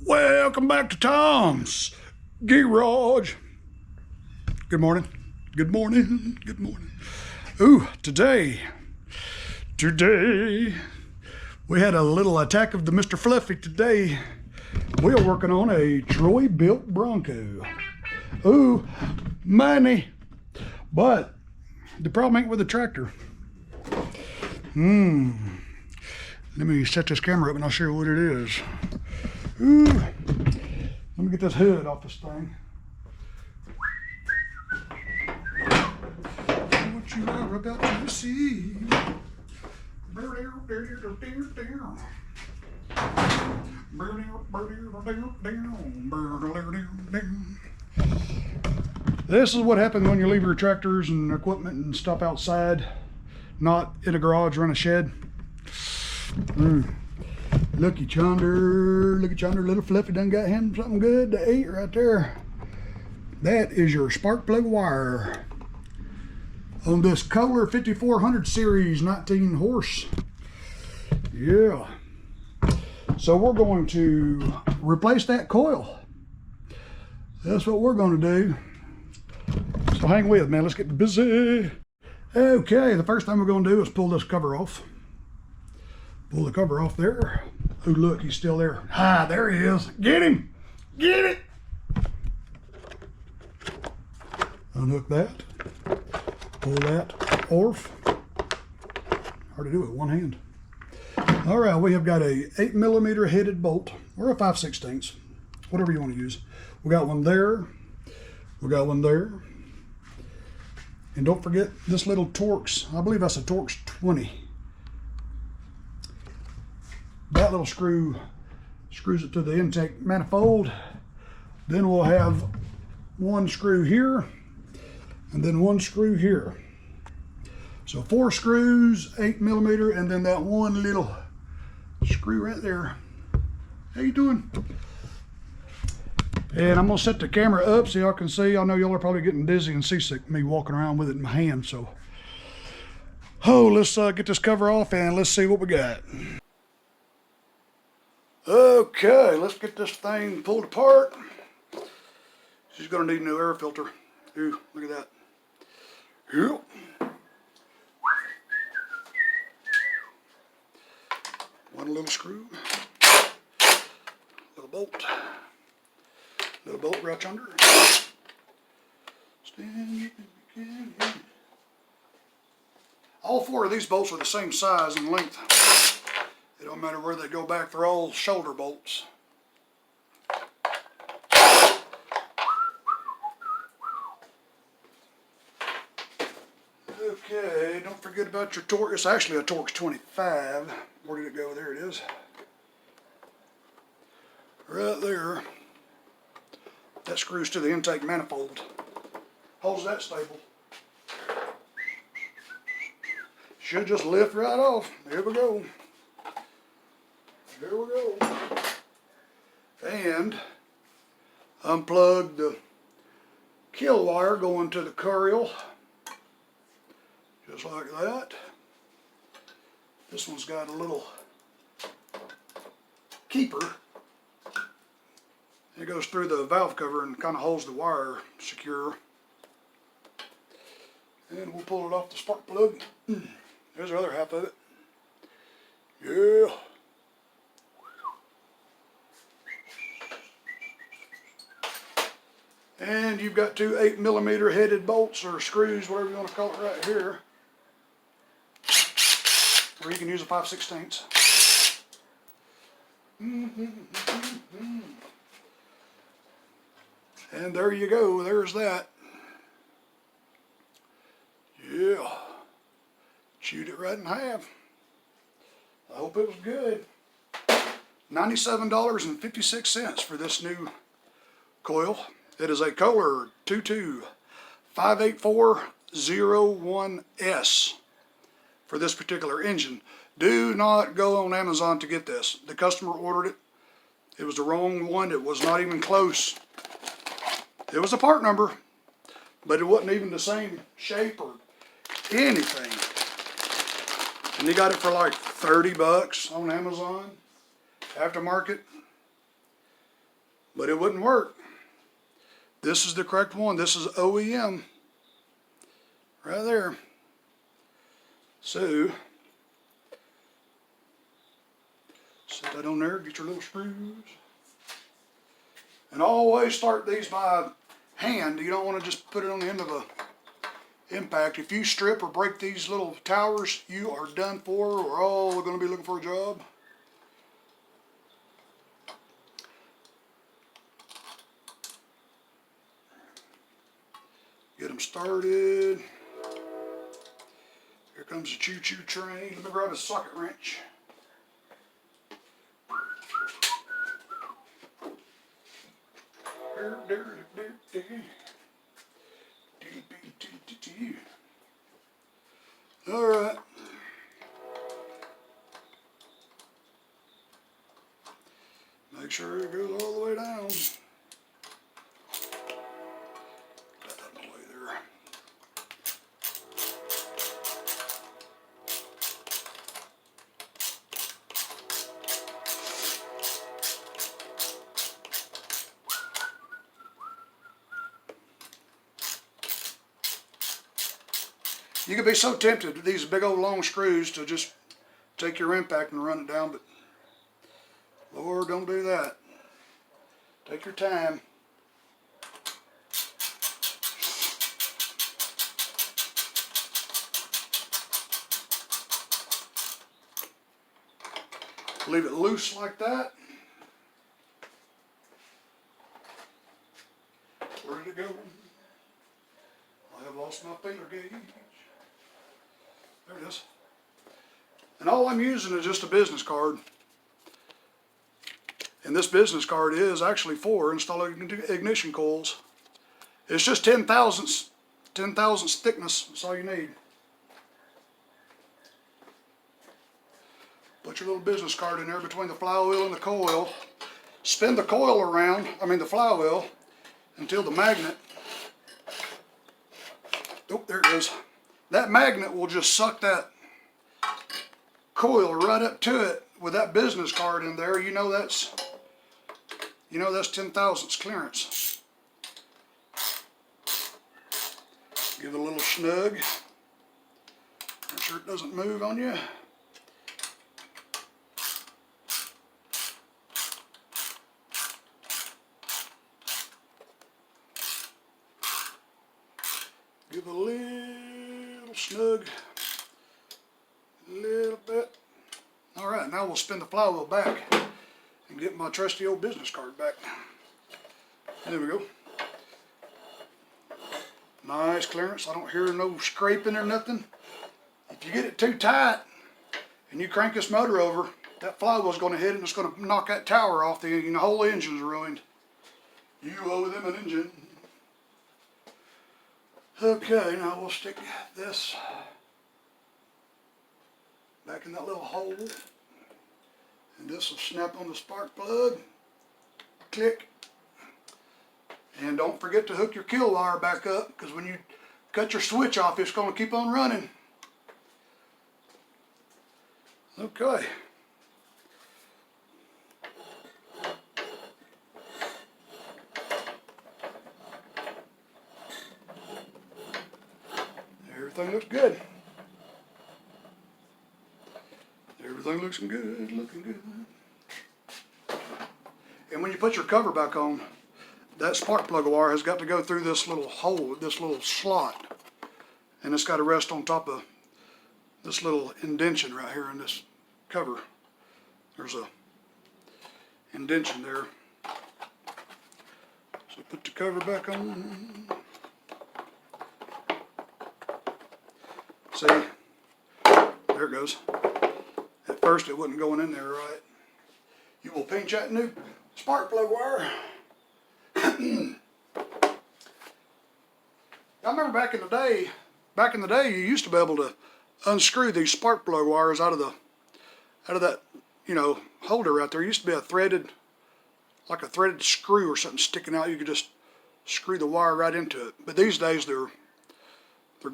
Welcome back to Tom's Garage. Good morning. Good morning. Good morning. Ooh, today we had a little attack of the Mr. Fluffy today. We are working on a Troy Bilt Bronco. Ooh, money. But the problem ain't with the tractor. Let me set this camera up and I'll show you what it is. Ooh, let me get this hood off this thing. What you are about to see. This is what happens when you leave your tractors and equipment and stuff outside, not in a garage or in a shed. Looky Chunder, little Fluffy done got him something good to eat right there. That is your spark plug wire on this Kohler 5400 series 19 horse. Yeah. So we're going to replace that coil. That's what we're going to do. So hang with, man. Let's get busy. Okay, the first thing we're going to do is pull this cover off. Pull the cover off there. Oh, look, he's still there. Ah, there he is. Get him! Get it! Unhook that. Pull that off. Hard to do it with one hand. All right, we have got a 8mm headed bolt, or a 5/16, whatever you want to use. We got one there. We got one there. And don't forget this little Torx. I believe that's a Torx 20. That little screw screws it to the intake manifold. Then we'll have one screw here and then one screw here. So 4 screws, 8mm, and then that one little screw right there. How you doing? And I'm gonna set the camera up so y'all can see. I know y'all are probably getting dizzy and seasick me walking around with it in my hand. So, let's get this cover off and let's see what we got. Okay, let's get this thing pulled apart. She's gonna need a new air filter. Ooh, look at that. Yep. One little screw, little bolt right under. All 4 of these bolts are the same size and length. It don't matter where they go back, they're all shoulder bolts. Okay, don't forget about your Torx. It's actually a Torx 25. Where did it go? There it is. Right there. That screws to the intake manifold. Holds that stable. Should just lift right off. Here we go. Here we go. And unplug the kill wire going to the coil. Just like that. This one's got a little keeper. It goes through the valve cover and kind of holds the wire secure. And we'll pull it off the spark plug. There's the other half of it. Yeah. And you've got 2 8mm headed bolts or screws, whatever you want to call it, right here. Or you can use a 5/16. And there you go, there's that. Yeah. Chewed it right in half. I hope it was good. $97.56 for this new coil. It is a Kohler 2258401S for this particular engine. Do not go on Amazon to get this. The customer ordered it. It was the wrong one. It was not even close. It was a part number, but it wasn't even the same shape or anything. And you got it for like 30 bucks on Amazon, aftermarket. but it wouldn't work. This is the correct one. This is OEM right there. So set that on there, get your little screws. And always start these by hand. You don't want to just put it on the end of a impact. If you strip or break these little towers, you are done for. We're all going to be looking for a job. Get them started. Here comes the choo-choo train. Let me grab a socket wrench. All right. Make sure it goes all the way down. Get that out of the way there. You could be so tempted with these big old long screws to just take your impact and run it down, but Lord, don't do that. Take your time. Leave it loose like that. Where did it go? I have lost my feeler gauge. There it is. And all I'm using is just a business card. And this business card is actually for installing ignition coils. It's just 10 thousandths thickness. That's all you need. Put your little business card in there between the flywheel and the coil. Spin the coil around, the flywheel, until the magnet, oh, there it is. That magnet will just suck that coil right up to it with that business card in there. You know that's 10 thousandths clearance. Give it a little snug. Make sure it doesn't move on you. Give a little snug, a little bit. All right, now we'll spin the flywheel back and get my trusty old business card back. There we go. Nice clearance. I don't hear no scraping or nothing. If you get it too tight and you crank this motor over, that flywheel's going to hit it and it's going to knock that tower off. The whole engine's ruined. You owe them an engine. Okay, now we'll stick this back in that little hole. And this will snap on the spark plug. Click. And don't forget to hook your kill wire back up, because when you cut your switch off, it's going to keep on running. Okay. Everything looks good. Everything looks good, looking good. And when you put your cover back on, that spark plug wire has got to go through this little hole, this little slot. And it's got to rest on top of this little indention right here in this cover. There's a indention there. So put the cover back on. See, there it goes. At first it wasn't going in there right. You will pinch that new spark plug wire. I remember back in the day, you used to be able to unscrew these spark plug wires out of that, holder right there. It used to be like a threaded screw or something sticking out. You could just screw the wire right into it. But these days they're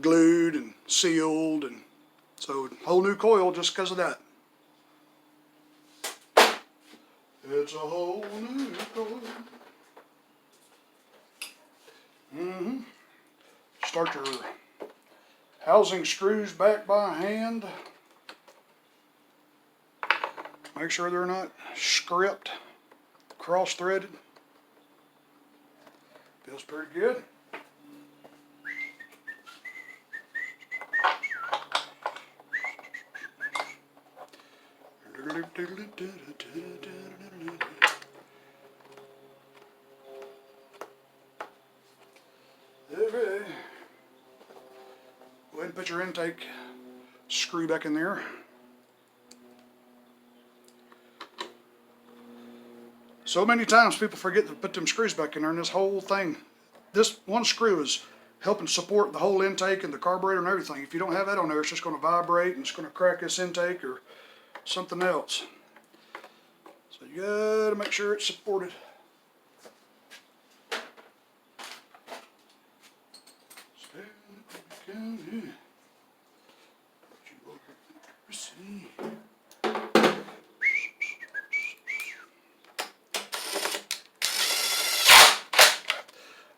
glued and sealed, and so whole new coil just because of that. It's a whole new coil. Start your housing screws back by hand. Make sure they're not script, cross-threaded. Feels pretty good. Okay. Go ahead and put your intake screw back in there. So many times people forget to put them screws back in there, and this whole thing, this one screw is helping support the whole intake and the carburetor and everything. If you don't have that on there, it's just going to vibrate and it's going to crack this intake or something else. So you got to make sure it's supported.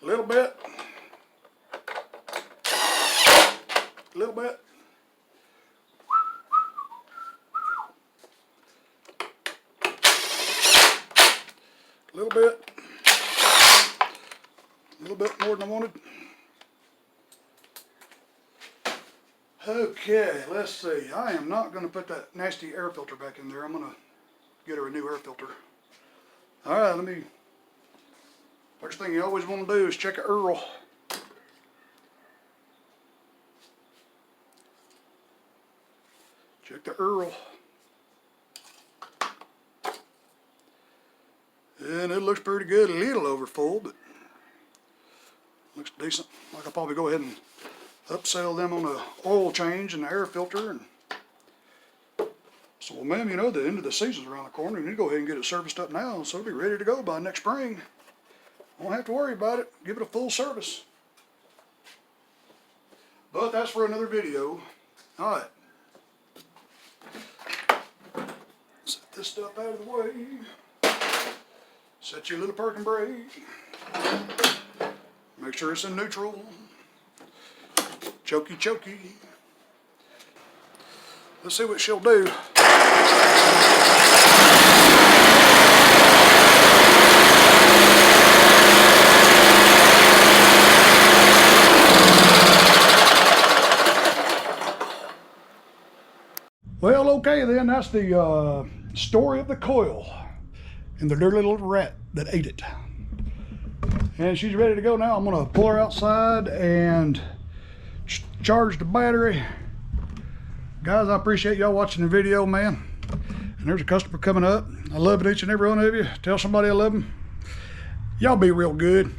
A little bit, a little bit, a little bit, a little bit more than I wanted. Okay, let's see. I am not going to put that nasty air filter back in there. I'm going to get her a new air filter. All right, first thing you always want to do is check an Earl. Check the Earl. And it looks pretty good, a little over full, but looks decent. Like I'll probably go ahead and upsell them on the oil change and the air filter. And so, well, ma'am, you know, the end of the season's around the corner. You need to go ahead and get it serviced up now, so it'll be ready to go by next spring. Won't have to worry about it. Give it a full service. But that's for another video. All right. Set this stuff out of the way. Set your little parking brake. Make sure it's in neutral. Chokey, chokey. Let's see what she'll do. Well, okay then, that's the story of the coil and the dirty little rat that ate it. And she's ready to go now. I'm gonna pull her outside and charge the battery. Guys, I appreciate y'all watching the video, man. And there's a customer coming up. I love each and every one of you. Tell somebody I love them. Y'all be real good.